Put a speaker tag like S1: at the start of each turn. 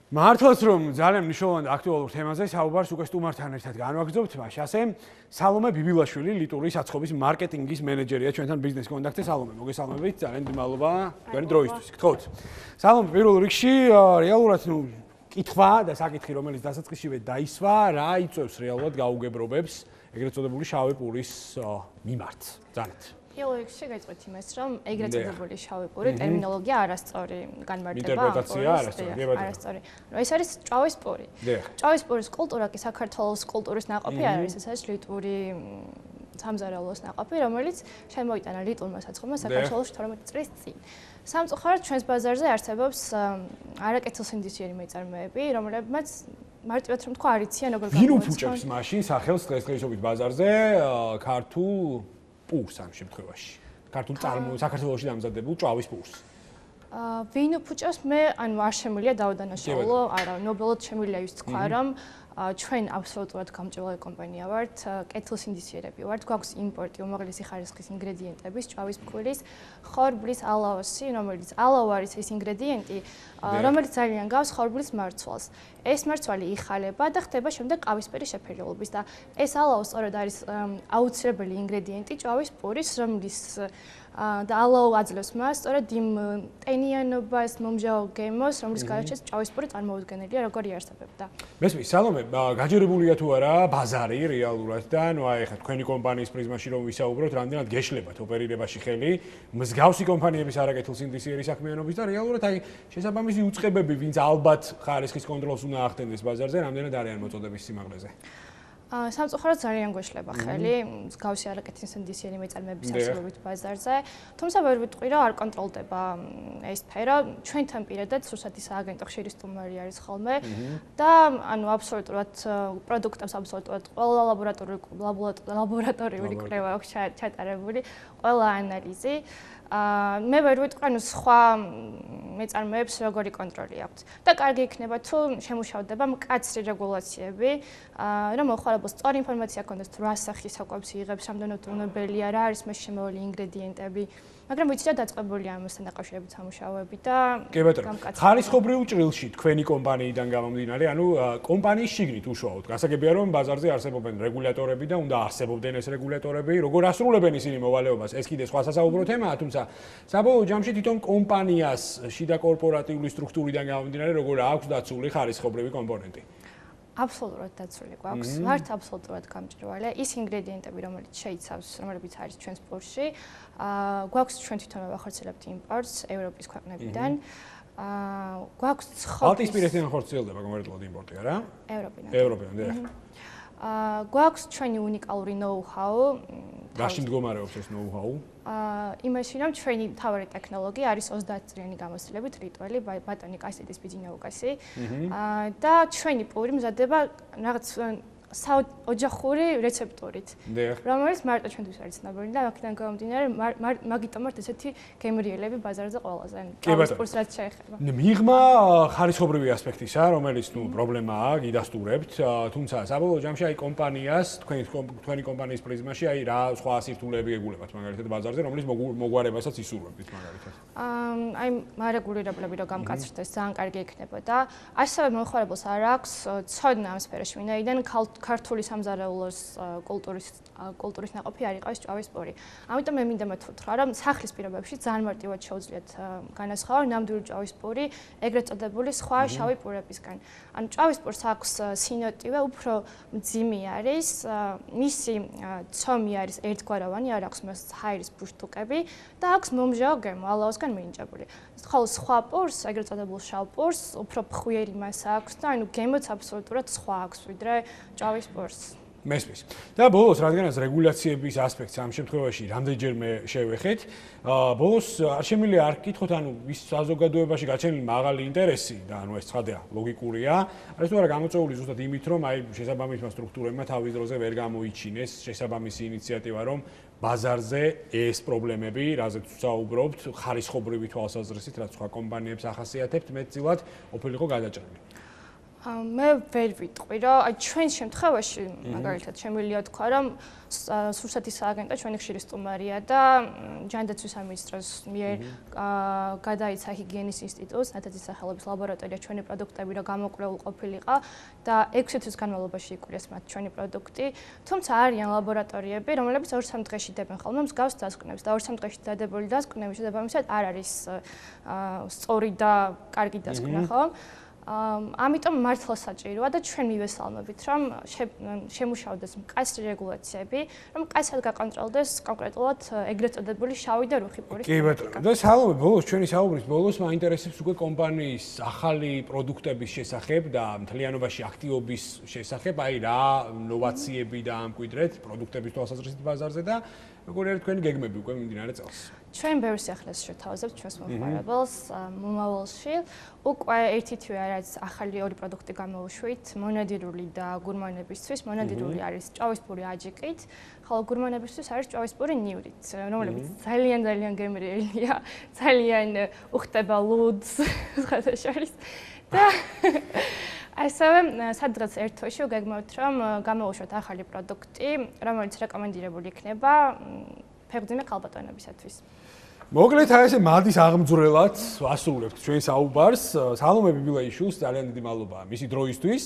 S1: მართლაც რომ ძალიან მნიშვნელოვან და აქტუალურ თემაზე საუბარს უკვე სტუმართან ერთად განვაგრძობთ, მაშინ ასე სალომე ბიბილაშვილი ლიტვური საცხობის მარკეტინგის მენეჯერია ჩვენთან ბიზნესკონტაქტში. სალომე, მოგესალმებით, ძალიან მადლობა თქვენი დროისთვის. გთხოვთ. სალომე, პირველ რიგში რეალურად კითხვა და საკითხი, რომელიც დასაწყისშივე დაისვა, რა იწვევს რეალურად გაუგებრობებს ეგრეთ წოდებული შავი პურის მიმართ? ძალიან.
S2: პირველ რიგში გაიწყოთ იმას, რომ ეგრეთ წოდებული შავი პური ტერმინოლოგია არასწორი განმარტება.
S1: ინტერპრეტაცია
S2: არასწორი. ეს არის ჭვავის პური. ჭვავის პურის კულტურა კი საქართველოს კულტურის ნაყოფი არ არის, ეს არის ლიტვური სამზარეულოს ნაყოფი, რომელიც შემოიტანა ლიტვურმა საცხობმა საქართველოში 12 წლის წინ. სამწუხაროდ ჩვენს ბაზარზე არსებობს არაკეთილსინდისიერი მეწარმეები, რომლებმაც მარტივად რომ თქვა არ იციან როგორ
S1: ვინ უფუჭებს მაშინ სახელს დღესდღეობით ბაზარზე ქართულ პურს ამ შემთხვევაში. ქართულ საქართველოში დამზადებულ ჭვავის პურს.
S2: ვინ უფუჭებს მე ანუ არ შემიძლია დავდანაშაულო, არა, ნობელად შემიძლია ის თქვა რომ ჩვენ აბსოლუტურად გამჭვირვალე კომპანია ვართ, კეთილსინდისიერები ვართ, გვაქვს იმპორტი უმაღლესი ხარისხის ინგრედიენტების, ჭვავის ფქვილის, ხორბლის, ალაოსი, რომელიც ალაო არის ეს ინგრედიენტი, რომელიც ძალიან გავს ხორბლის მარცვალს. ეს მარცვალი იხალება და ხდება შემდეგ ყავისფერი შეფერილობის და ეს ალაო სწორედ არის აუცილებელი ინგრედიენტი ჭვავის პურის, რომლის და ალაო აძლევს მას სწორედ იმ ტენიანობას, მომჟავო გემოს, რომლის გარშემო ჭვავის პური წარმოუდგენელია, როგორი არსებობდა.
S1: მესმის, სალომე, გაჯერებულია თუ არა ბაზარი რეალურად და ნუ აი ხა თქვენი კომპანიის პრიზმაში რომ ვისაუბროთ, რამდენად გეშლებათ ოპერირებაში ხელი მსგავსი კომპანიების არაკეთილსინდისიერი საქმიანობის და რეალურად აი შესაბამისი უწყებები, ვინც ალბათ ხარისხის კონტროლს უნდა ახდენდეს ბაზარზე, რამდენად არიან მოწოდების სიმაღლეზე.
S2: სამწუხაროდ ძალიან გვეშლება ხელი მსგავსი არაკეთილსინდისიერი მეწარმეების არსებობით ბაზარზე, თუმცა ვერ ვიტყვი რომ არ კონტროლდება ეს სფერო, ჩვენთან პირადად რუსეთის სააგენტო ხშირი სტუმარი არის ხოლმე და ანუ აბსოლუტურად პროდუქტებს აბსოლუტურად ყველა ლაბორატორიული კვლევა აქვს ჩატარებული, ყველა ანალიზი. მე ვერ ვიტყვი ანუ სხვა მეწარმეებს როგორი კონტროლი აქვთ და კარგი იქნება თუ შემუშავდება მკაცრი რეგულაციები, რომ მოხარებულს სწორი ინფორმაცია ჰქონდეს თუ რა სახის საკვებს იღებს, რამდენად უნებელია, რა არის მასში შემოვალი ინგრედიენტები, მაგრამ ვიცი რომ დაწყებულია ამასთან დაკავშირებით სამუშაოები და
S1: კი ბატონო, ხარისხობრივ ჭრილში თქვენი კომპანიიდან გამომდინარე, ანუ კომპანიის შიგნით უშუალოდ გასაგებია რომ ბაზარზე არსებობენ რეგულატორები და უნდა არსებობდნენ ეს რეგულატორები, როგორ ასრულებენ ისინი მოვალეობას, ეს კიდე სხვა სასაუბრო თემაა, თუმცა საბოლოო ჯამში თვითონ კომპანიას შიდა კორპორატიული სტრუქტურიდან გამომდინარე, როგორ აქვს დაცული ხარისხობრივი კომპონენტი.
S2: აბსოლუტურად დაცული გვაქვს, ვართ აბსოლუტურად გამჭვირვალე. ის ინგრედიენტები, რომელიც შეიცავს, რომლებიც არის ჩვენს პურში, გვაქვს ჩვენ თვითონვე ვახორციელებთ იმპორტს ევროპის ქვეყნებიდან. გვაქვს
S1: ბალტიისპირეთიდან ხორციელდება კონკრეტულად იმპორტი, არა? ევროპიდან, დიახ.
S2: გვაქვს ჩვენი უნიკალური know-how.
S1: რაში მდგომარეობს ეს know-how?
S2: იმაში რომ ჩვენი მთავარი ტექნოლოგია არის 30 წლიანი გამოცდილებით რიტველი ბატონი კასიდის ბიზნესკონტაკტში და ჩვენი პური მზადდება რაღაც ოჯახური რეცეპტურით, რომელიც მარტო ჩვენთვის არის ცნობილი და აქედან გამომდინარე მაგიტომ ვართ ესეთი გემრიელები ბაზარზე ყველაზე ჭვავის პურს რაც შეეხება.
S1: მიღმა ხარისხობრივი ასპექტისა, რომელიც ნუ პრობლემაა, გიდასტურებთ, თუმცა საბოლოო ჯამში აი კომპანიას, თქვენი კომპანიის პრიზმაში აი რა სხვა სირთულეები ეგულებათ მაგალითად ბაზარზე, რომლის მოგვარებასაც ისურვებთ მაგალითად.
S2: აი მარეგულირებლები რო გამკაცრდეს ძალიან კარგი იქნებოდა. ასევე მოხარებულს არ აქვს ცოდნა ამ სფეროში, ვინაიდან ქართული სამზარეულოს კულტურის ნაყოფი არ იყავს ჭვავის პური. ამიტომ მე მინდა მეთქვა რომ სახლის პირობებში ძალიან მარტივად შეუძლიათ განასხვავა ნამდვილი ჭვავის პური ეგრეთ წოდებული სხვა შავი პურებისგან. ანუ ჭვავის პურს აქვს სინოტივე, უფრო მძიმე არის, მისი ცომი არის ერთგვაროვანი, არ აქვს მას ჰაერის ბუშტუკები და აქვს მომჟავო გემო ალაოსგან მინიჭებული. ხოლო სხვა პურს, ეგრეთ წოდებულ შავ პურს, უფრო ფხვიერი მასა აქვს და ანუ გემოც აბსოლუტურად სხვა აქვს ვიდრე ჭვავის პურს.
S1: მესმის. და ბოლოს, რადგანაც რეგულაციების ასპექტს ამ შემთხვევაში რამდენჯერმე შევეხეთ, ბოლოს არ შემიძლია არ გკითხოთ, ანუ ის საზოგადოებაში გაჩენილი მაღალი ინტერესი და ანუ ეს ცხადია, ლოგიკურია, არის თუ არა გამოწვეული ზუსტად იმით, რომ აი შესაბამისმა სტრუქტურებმა თავის დროზე ვერ გამოიჩინეს შესაბამისი ინიციატივა, რომ ბაზარზე ეს პრობლემები, რაზეც ვსაუბრობთ, ხარისხობრივი თვალსაზრისით, რაც სხვა კომპანიებს ახასიათებთ, მეტწილად ყოფილიყო გადაჭრილი.
S2: მე ვერ ვიტყვი, რომ აი ჩვენ შემთხვევაში, მაგალითად, შემიძლია თქვა, რომ სურსათის სააგენტო ჩვენი ხშირი სტუმარია და ჯანდაცვის სამინისტროს მიერ გადაიცა ჰიგიენის ინსტიტუტს, ნათათის სახელობის ლაბორატორია ჩვენი პროდუქტები რა გამოკვლეულ ყოფილიყო და 6 თვის განმავლობაში იკვლიეს მათ ჩვენი პროდუქტი. თუმცა არიან ლაბორატორიები, რომლებიც 2-3 დღეში დებენ ხოლმე მსგავს დასკვნებს და 2-3 დღეში დადებული დასკვნები შესაბამისად არ არის სწორი და კარგი დასკვნა, ხო? ამიტომ მართლა საჭიროა და ჩვენ მივესალმებით, რომ შემუშავდეს მკაცრი რეგულაციები, რომ მკაცრად გაკონტროლდეს კონკრეტულად ეგრეთ წოდებული შავი და რუხი პურის.
S1: კი ბატონო. და სალომე, ბოლოს ჩვენი საუბრის ბოლოს მაინტერესებს უკვე კომპანიის ახალი პროდუქტების შესახებ და მთლიანობაში აქტივობის შესახებ, აი რა ნოვაციები დაამკვიდრეთ პროდუქტების თვალსაზრისით ბაზარზე და როგორი არის თქვენი გეგმები უკვე მიმდინარე წელს?
S2: ჩვენ ბევრ სიახლეს შევთავაზებთ ჩვენს მომხმარებელს მომავალში. უკვე ერთი-თვე არის ახალი ორი პროდუქტი გამოვუშვით, მონადირული და გურმანებისთვის. მონადირული არის ჭვავისპური აჯიკით, ხოლო გურმანებისთვის არის ჭვავისპური ნივრით, რომლებიც ძალიან გემრიელია, ძალიან უხდება ლუდს ხათაშორის და ასევე სადღაც ერთ თვეში ვგეგმავთ, რომ გამოვუშვათ ახალი პროდუქტი, რომელიც რეკომენდირებული იქნება ფეხმძიმე ქალბატონებისათვის.
S1: მოკლედ აი ესე მადის აღმძვრელად ვასრულებთ ჩვენ საუბარს. სალომე ბიბილაიშვილს ძალიან დიდი მადლობა მისი დროისთვის.